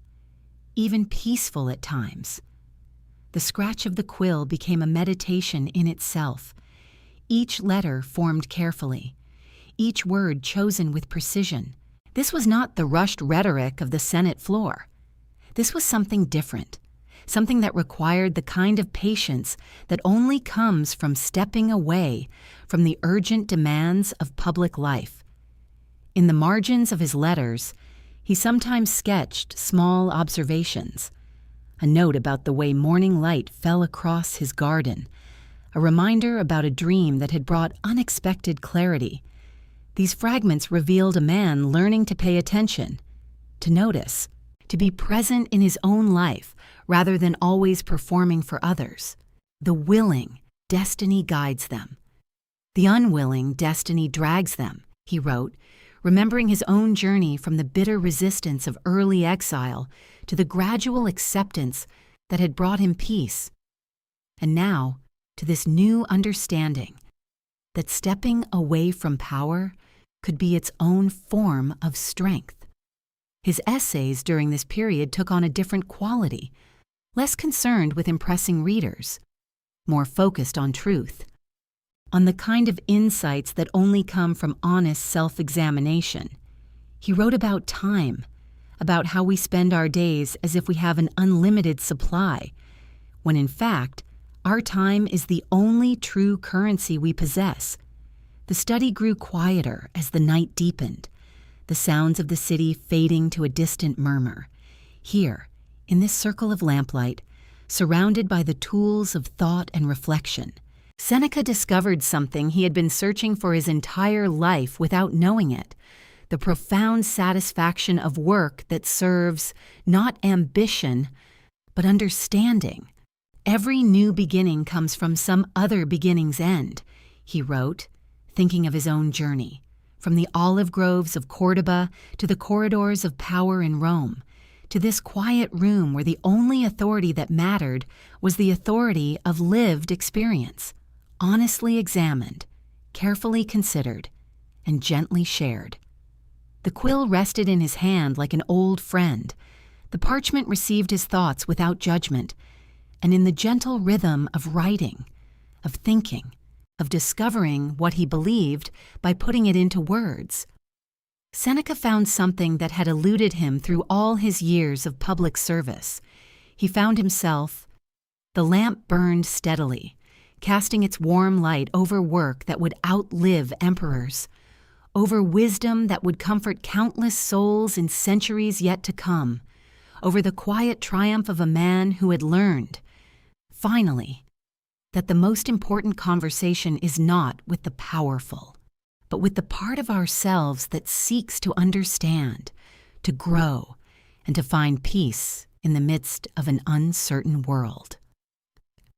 even peaceful at times. The scratch of the quill became a meditation in itself, each letter formed carefully, each word chosen with precision. This was not the rushed rhetoric of the Senate floor. This was something different, something that required the kind of patience that only comes from stepping away from the urgent demands of public life. In the margins of his letters, he sometimes sketched small observations, a note about the way morning light fell across his garden, a reminder about a dream that had brought unexpected clarity. These fragments revealed a man learning to pay attention, to notice, to be present in his own life rather than always performing for others. The willing, destiny guides them. The unwilling, destiny drags them, he wrote, remembering his own journey from the bitter resistance of early exile to the gradual acceptance that had brought him peace, and now to this new understanding that stepping away from power could be its own form of strength. His essays during this period took on a different quality, less concerned with impressing readers, more focused on truth, on the kind of insights that only come from honest self-examination. He wrote about time, about how we spend our days as if we have an unlimited supply, when in fact, our time is the only true currency we possess. The study grew quieter as the night deepened, the sounds of the city fading to a distant murmur. Here, in this circle of lamplight, surrounded by the tools of thought and reflection, Seneca discovered something he had been searching for his entire life without knowing it, the profound satisfaction of work that serves not ambition, but understanding. Every new beginning comes from some other beginning's end, he wrote, thinking of his own journey, from the olive groves of Cordoba to the corridors of power in Rome, to this quiet room where the only authority that mattered was the authority of lived experience, honestly examined, carefully considered, and gently shared. The quill rested in his hand like an old friend. The parchment received his thoughts without judgment, and in the gentle rhythm of writing, of thinking, of discovering what he believed by putting it into words, Seneca found something that had eluded him through all his years of public service. He found himself, the lamp burned steadily, casting its warm light over work that would outlive emperors, over wisdom that would comfort countless souls in centuries yet to come, over the quiet triumph of a man who had learned, finally, that the most important conversation is not with the powerful, but with the part of ourselves that seeks to understand, to grow, and to find peace in the midst of an uncertain world.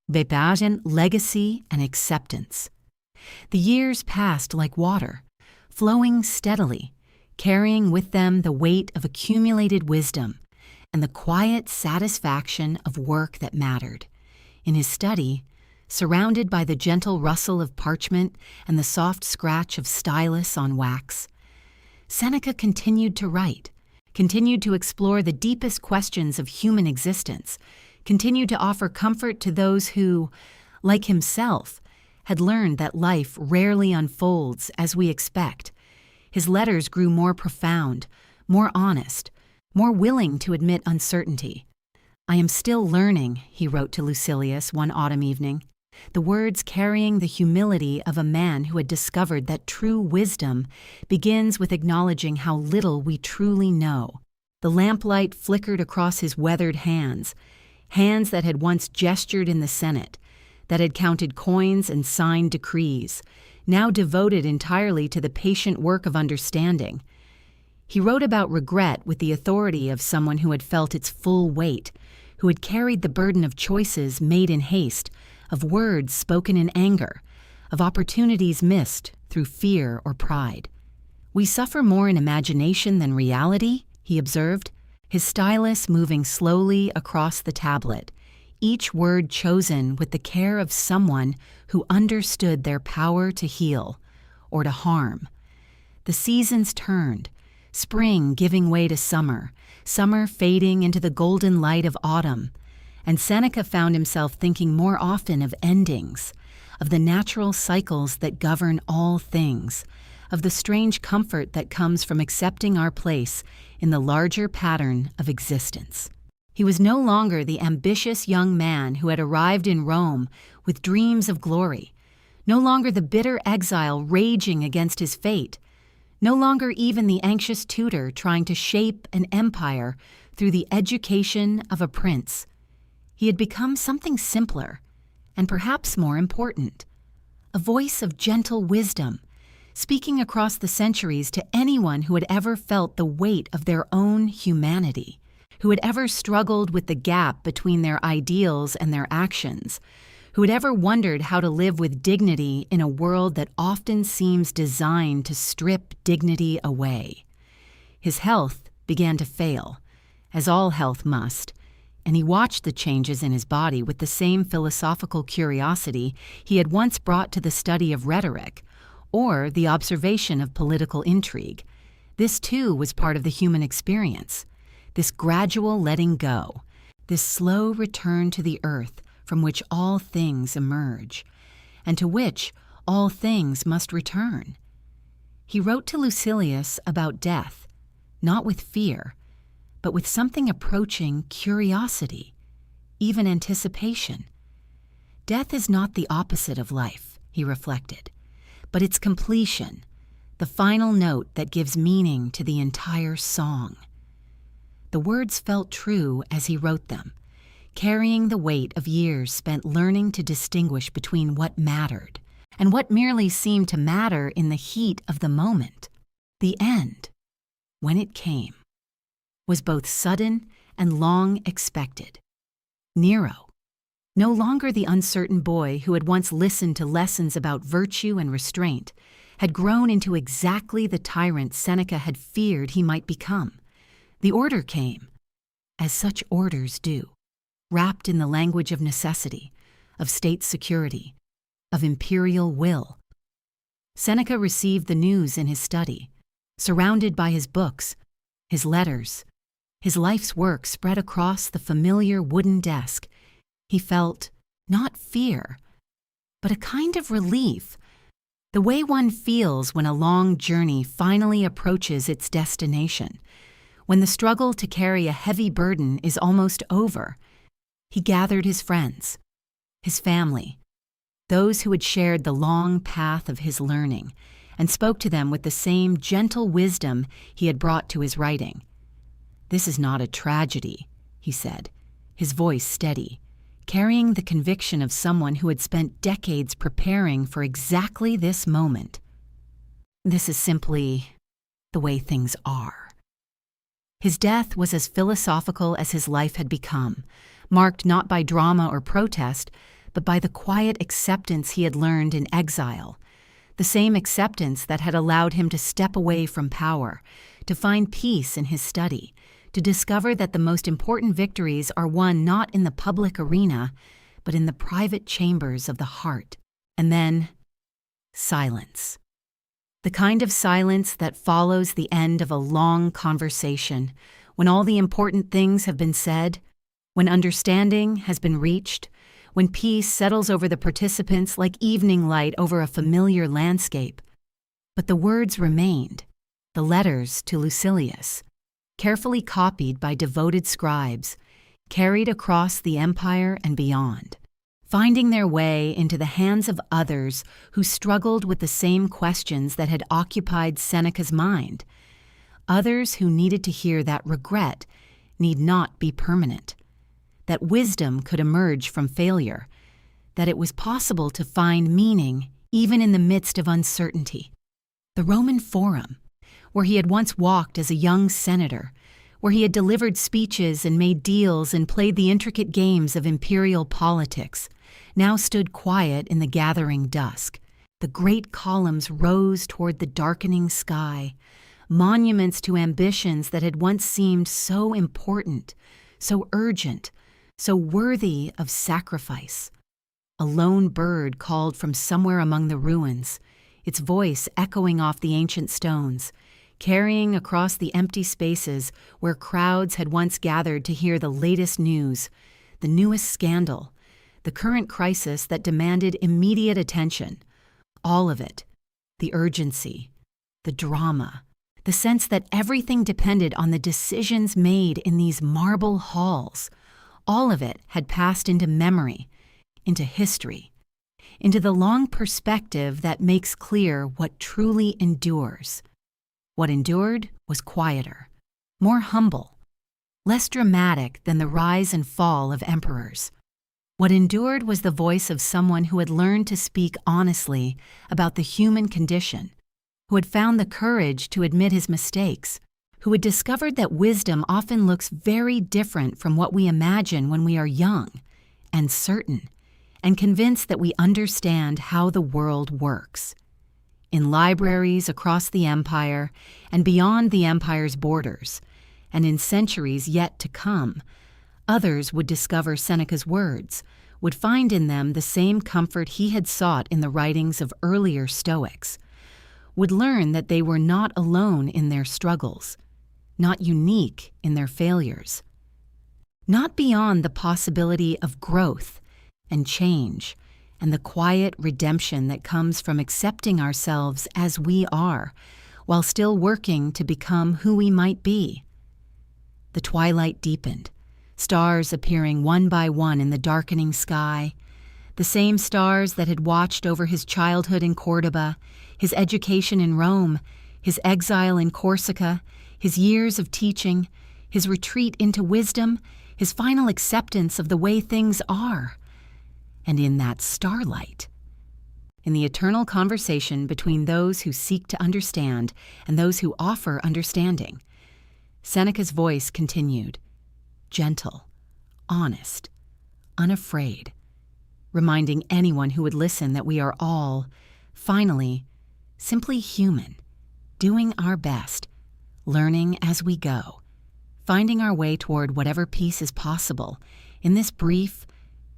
Vipassion, legacy, and acceptance. The years passed like water, flowing steadily, carrying with them the weight of accumulated wisdom and the quiet satisfaction of work that mattered. In his study, surrounded by the gentle rustle of parchment and the soft scratch of stylus on wax, Seneca continued to write, continued to explore the deepest questions of human existence, continued to offer comfort to those who, like himself, had learned that life rarely unfolds as we expect. His letters grew more profound, more honest, more willing to admit uncertainty. "I am still learning," he wrote to Lucilius one autumn evening, the words carrying the humility of a man who had discovered that true wisdom begins with acknowledging how little we truly know. The lamplight flickered across his weathered hands, hands that had once gestured in the Senate, that had counted coins and signed decrees, now devoted entirely to the patient work of understanding. He wrote about regret with the authority of someone who had felt its full weight, who had carried the burden of choices made in haste, of words spoken in anger, of opportunities missed through fear or pride. "We suffer more in imagination than reality," he observed, his stylus moving slowly across the tablet, each word chosen with the care of someone who understood their power to heal or to harm. The seasons turned, spring giving way to summer, summer fading into the golden light of autumn, and Seneca found himself thinking more often of endings, of the natural cycles that govern all things, of the strange comfort that comes from accepting our place in the larger pattern of existence. He was no longer the ambitious young man who had arrived in Rome with dreams of glory, no longer the bitter exile raging against his fate, no longer even the anxious tutor trying to shape an empire through the education of a prince. He had become something simpler and perhaps more important, a voice of gentle wisdom, speaking across the centuries to anyone who had ever felt the weight of their own humanity, who had ever struggled with the gap between their ideals and their actions, who had ever wondered how to live with dignity in a world that often seems designed to strip dignity away. His health began to fail, as all health must, and he watched the changes in his body with the same philosophical curiosity he had once brought to the study of rhetoric or the observation of political intrigue. This too was part of the human experience, this gradual letting go, this slow return to the earth from which all things emerge, and to which all things must return. He wrote to Lucilius about death, not with fear, but with something approaching curiosity, even anticipation. Death is not the opposite of life, he reflected, but its completion, the final note that gives meaning to the entire song. The words felt true as he wrote them, carrying the weight of years spent learning to distinguish between what mattered and what merely seemed to matter in the heat of the moment. The end, when it came, was both sudden and long expected. Nero, no longer the uncertain boy who had once listened to lessons about virtue and restraint, had grown into exactly the tyrant Seneca had feared he might become. The order came, as such orders do, wrapped in the language of necessity, of state security, of imperial will. Seneca received the news in his study, surrounded by his books, his letters, his life's work spread across the familiar wooden desk. He felt not fear, but a kind of relief, the way one feels when a long journey finally approaches its destination, when the struggle to carry a heavy burden is almost over. He gathered his friends, his family, those who had shared the long path of his learning, and spoke to them with the same gentle wisdom he had brought to his writing. "This is not a tragedy," he said, his voice steady, carrying the conviction of someone who had spent decades preparing for exactly this moment. "This is simply the way things are." His death was as philosophical as his life had become, marked not by drama or protest, but by the quiet acceptance he had learned in exile, the same acceptance that had allowed him to step away from power, to find peace in his study, to discover that the most important victories are won not in the public arena, but in the private chambers of the heart. And then, silence. The kind of silence that follows the end of a long conversation, when all the important things have been said, when understanding has been reached, when peace settles over the participants like evening light over a familiar landscape. But the words remained, the letters to Lucilius, carefully copied by devoted scribes, carried across the empire and beyond, finding their way into the hands of others who struggled with the same questions that had occupied Seneca's mind, others who needed to hear that regret need not be permanent, that wisdom could emerge from failure, that it was possible to find meaning even in the midst of uncertainty. The Roman Forum, where he had once walked as a young senator, where he had delivered speeches and made deals and played the intricate games of imperial politics, now stood quiet in the gathering dusk. The great columns rose toward the darkening sky, monuments to ambitions that had once seemed so important, so urgent, so worthy of sacrifice. A lone bird called from somewhere among the ruins, its voice echoing off the ancient stones, carrying across the empty spaces where crowds had once gathered to hear the latest news, the newest scandal, the current crisis that demanded immediate attention. All of it, the urgency, the drama, the sense that everything depended on the decisions made in these marble halls, all of it had passed into memory, into history, into the long perspective that makes clear what truly endures. What endured was quieter, more humble, less dramatic than the rise and fall of emperors. What endured was the voice of someone who had learned to speak honestly about the human condition, who had found the courage to admit his mistakes, who had discovered that wisdom often looks very different from what we imagine when we are young and certain, and convinced that we understand how the world works. In libraries across the empire and beyond the empire's borders, and in centuries yet to come, others would discover Seneca's words, would find in them the same comfort he had sought in the writings of earlier Stoics, would learn that they were not alone in their struggles, not unique in their failures, not beyond the possibility of growth and change, and the quiet redemption that comes from accepting ourselves as we are, while still working to become who we might be. The twilight deepened, stars appearing one by one in the darkening sky, the same stars that had watched over his childhood in Cordoba, his education in Rome, his exile in Corsica, his years of teaching, his retreat into wisdom, his final acceptance of the way things are. And in that starlight, in the eternal conversation between those who seek to understand and those who offer understanding, Seneca's voice continued, gentle, honest, unafraid, reminding anyone who would listen that we are all, finally, simply human, doing our best, learning as we go, finding our way toward whatever peace is possible in this brief,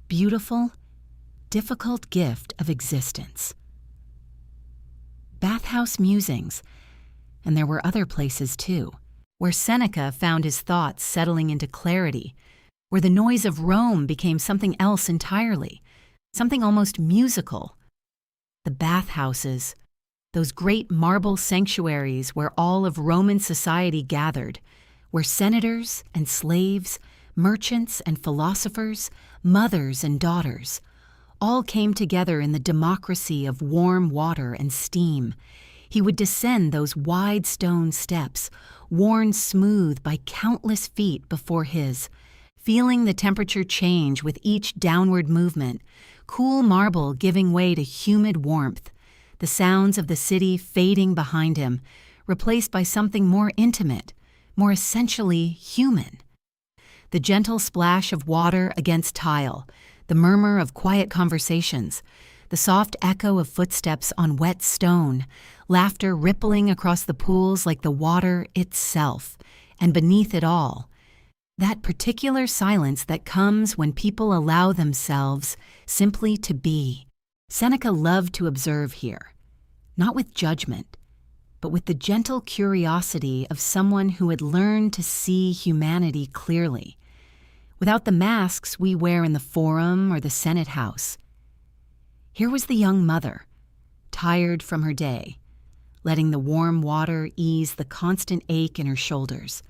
beautiful, difficult gift of existence. Bathhouse musings, and there were other places too, where Seneca found his thoughts settling into clarity, where the noise of Rome became something else entirely, something almost musical. The bathhouses, those great marble sanctuaries where all of Roman society gathered, where senators and slaves, merchants and philosophers, mothers and daughters, all came together in the democracy of warm water and steam. He would descend those wide stone steps, worn smooth by countless feet before his, feeling the temperature change with each downward movement, cool marble giving way to humid warmth, the sounds of the city fading behind him, replaced by something more intimate, more essentially human. The gentle splash of water against tile, the murmur of quiet conversations, the soft echo of footsteps on wet stone, laughter rippling across the pools like the water itself, and beneath it all, that particular silence that comes when people allow themselves simply to be. Seneca loved to observe here, not with judgment, but with the gentle curiosity of someone who had learned to see humanity clearly, without the masks we wear in the Forum or the Senate House. Here was the young mother, tired from her day, letting the warm water ease the constant ache in her shoulders.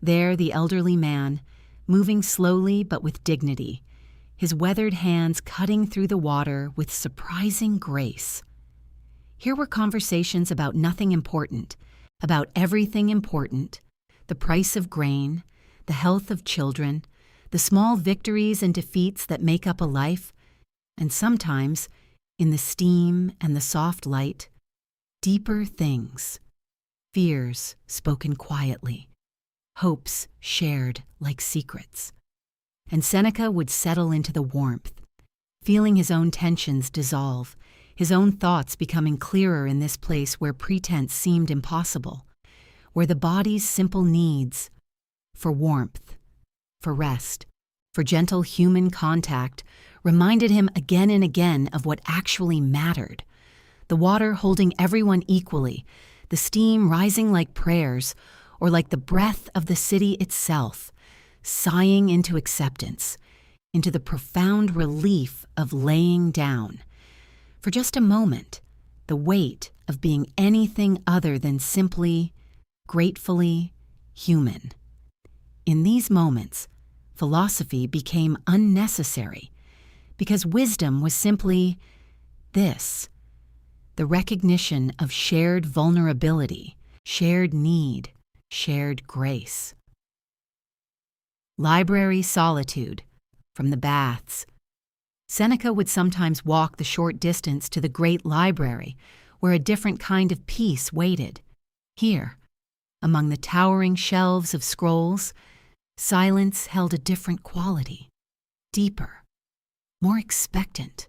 There the elderly man, moving slowly but with dignity, his weathered hands cutting through the water with surprising grace. Here were conversations about nothing important, about everything important, the price of grain, the health of children, the small victories and defeats that make up a life, and sometimes, in the steam and the soft light, deeper things, fears spoken quietly, hopes shared like secrets. And Seneca would settle into the warmth, feeling his own tensions dissolve, his own thoughts becoming clearer in this place where pretense seemed impossible, where the body's simple needs for warmth, for rest, for gentle human contact reminded him again and again of what actually mattered. The water holding everyone equally, the steam rising like prayers, or like the breath of the city itself, sighing into acceptance, into the profound relief of laying down, for just a moment, the weight of being anything other than simply, gratefully human. In these moments, philosophy became unnecessary, because wisdom was simply this: the recognition of shared vulnerability, shared need, shared grace. Library solitude, from the baths. Seneca would sometimes walk the short distance to the great library, where a different kind of peace waited. Here, among the towering shelves of scrolls, silence held a different quality, deeper, more expectant.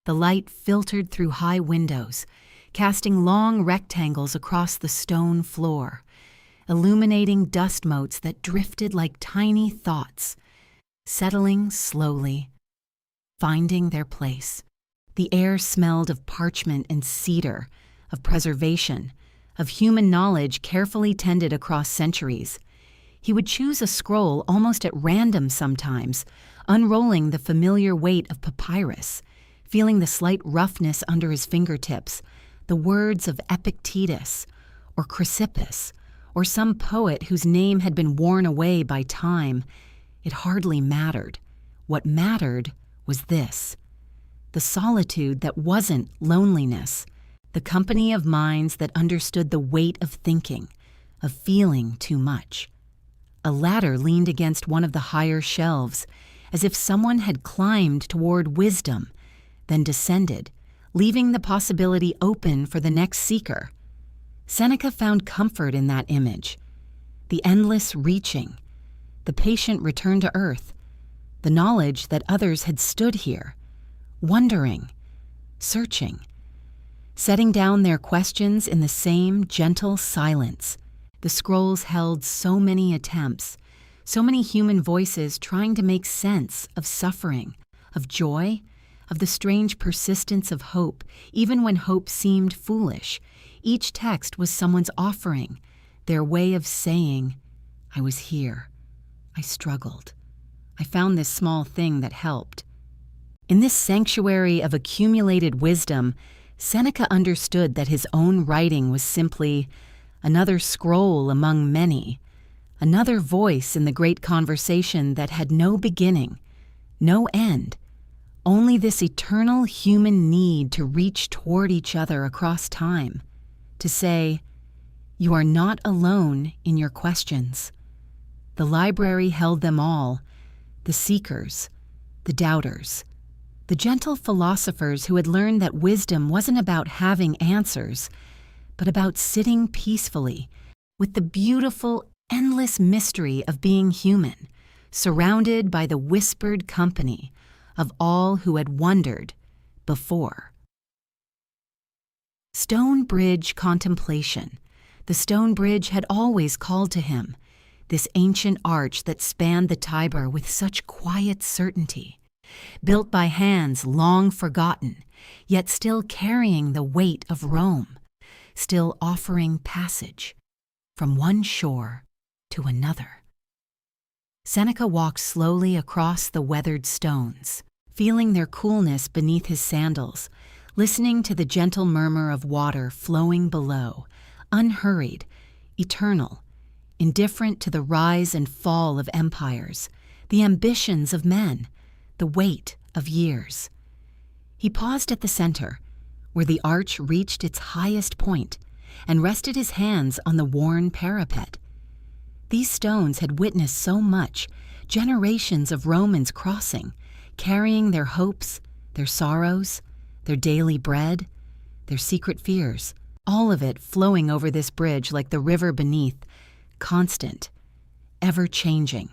The light filtered through high windows, casting long rectangles across the stone floor, illuminating dust motes that drifted like tiny thoughts, settling slowly, finding their place. The air smelled of parchment and cedar, of preservation, of human knowledge carefully tended across centuries. He would choose a scroll almost at random sometimes, unrolling the familiar weight of papyrus, feeling the slight roughness under his fingertips, the words of Epictetus, or Chrysippus, or some poet whose name had been worn away by time. It hardly mattered. What mattered was this: the solitude that wasn't loneliness, the company of minds that understood the weight of thinking, of feeling too much. A ladder leaned against one of the higher shelves, as if someone had climbed toward wisdom, then descended, leaving the possibility open for the next seeker. Seneca found comfort in that image: the endless reaching, the patient return to earth, the knowledge that others had stood here, wondering, searching, setting down their questions in the same gentle silence. The scrolls held so many attempts, so many human voices trying to make sense of suffering, of joy, of the strange persistence of hope, even when hope seemed foolish. Each text was someone's offering, their way of saying, "I was here. I struggled. I found this small thing that helped." In this sanctuary of accumulated wisdom, Seneca understood that his own writing was simply another scroll among many, another voice in the great conversation that had no beginning, no end, only this eternal human need to reach toward each other across time, to say, "You are not alone in your questions." The library held them all, the seekers, the doubters, the gentle philosophers who had learned that wisdom wasn't about having answers, but about sitting peacefully with the beautiful, endless mystery of being human, surrounded by the whispered company of all who had wondered before. Stone Bridge contemplation. The stone bridge had always called to him, this ancient arch that spanned the Tiber with such quiet certainty, built by hands long forgotten, yet still carrying the weight of Rome, still offering passage from one shore to another. Seneca walked slowly across the weathered stones, feeling their coolness beneath his sandals, listening to the gentle murmur of water flowing below, unhurried, eternal, indifferent to the rise and fall of empires, the ambitions of men, the weight of years. He paused at the center, where the arch reached its highest point, and rested his hands on the worn parapet. These stones had witnessed so much, generations of Romans crossing, carrying their hopes, their sorrows, their daily bread, their secret fears, all of it flowing over this bridge like the river beneath, constant, ever-changing.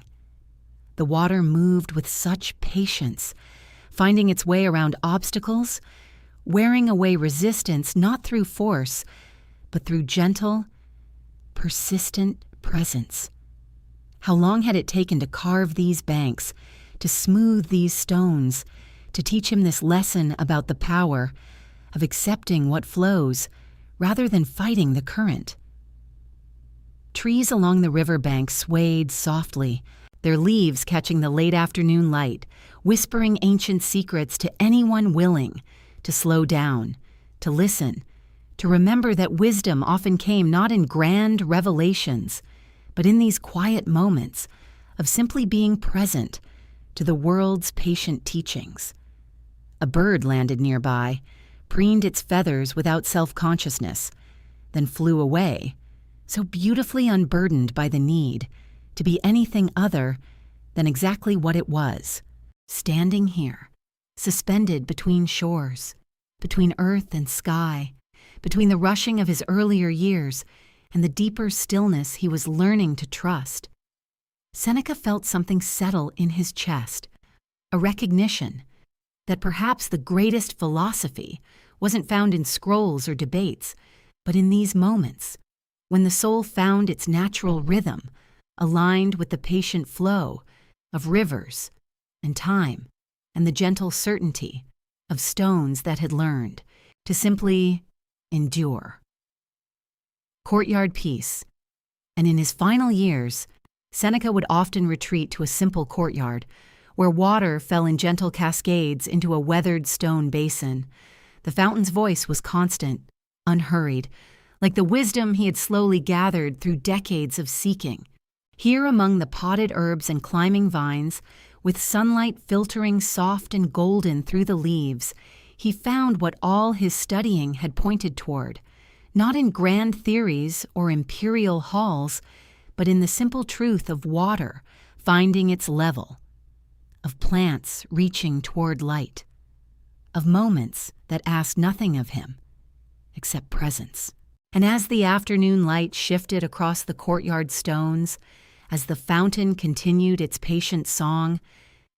The water moved with such patience, finding its way around obstacles, wearing away resistance not through force, but through gentle, persistent presence. How long had it taken to carve these banks, to smooth these stones, to teach him this lesson about the power of accepting what flows rather than fighting the current? Trees along the riverbank swayed softly, their leaves catching the late afternoon light, whispering ancient secrets to anyone willing to slow down, to listen, to remember that wisdom often came not in grand revelations, but in these quiet moments of simply being present to the world's patient teachings. A bird landed nearby, preened its feathers without self-consciousness, then flew away, so beautifully unburdened by the need to be anything other than exactly what it was, standing here, suspended between shores, between earth and sky, between the rushing of his earlier years and the deeper stillness he was learning to trust. Seneca felt something settle in his chest, a recognition that perhaps the greatest philosophy wasn't found in scrolls or debates, but in these moments, when the soul found its natural rhythm, aligned with the patient flow of rivers and time and the gentle certainty of stones that had learned to simply endure. Courtyard peace. And in his final years, Seneca would often retreat to a simple courtyard where water fell in gentle cascades into a weathered stone basin. The fountain's voice was constant, unhurried, like the wisdom he had slowly gathered through decades of seeking. Here among the potted herbs and climbing vines, with sunlight filtering soft and golden through the leaves, he found what all his studying had pointed toward, not in grand theories or imperial halls, but in the simple truth of water finding its level, of plants reaching toward light, of moments that asked nothing of him except presence. And as the afternoon light shifted across the courtyard stones, as the fountain continued its patient song,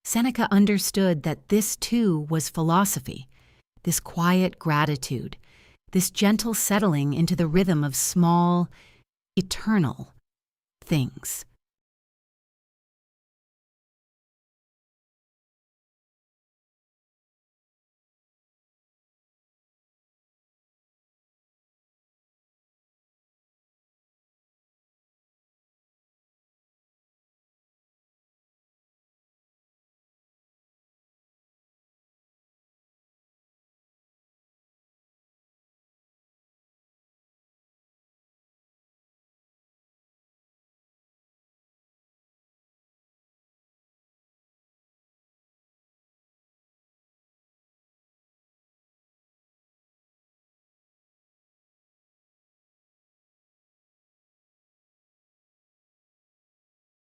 Seneca understood that this too was philosophy, this quiet gratitude, this gentle settling into the rhythm of small, eternal things.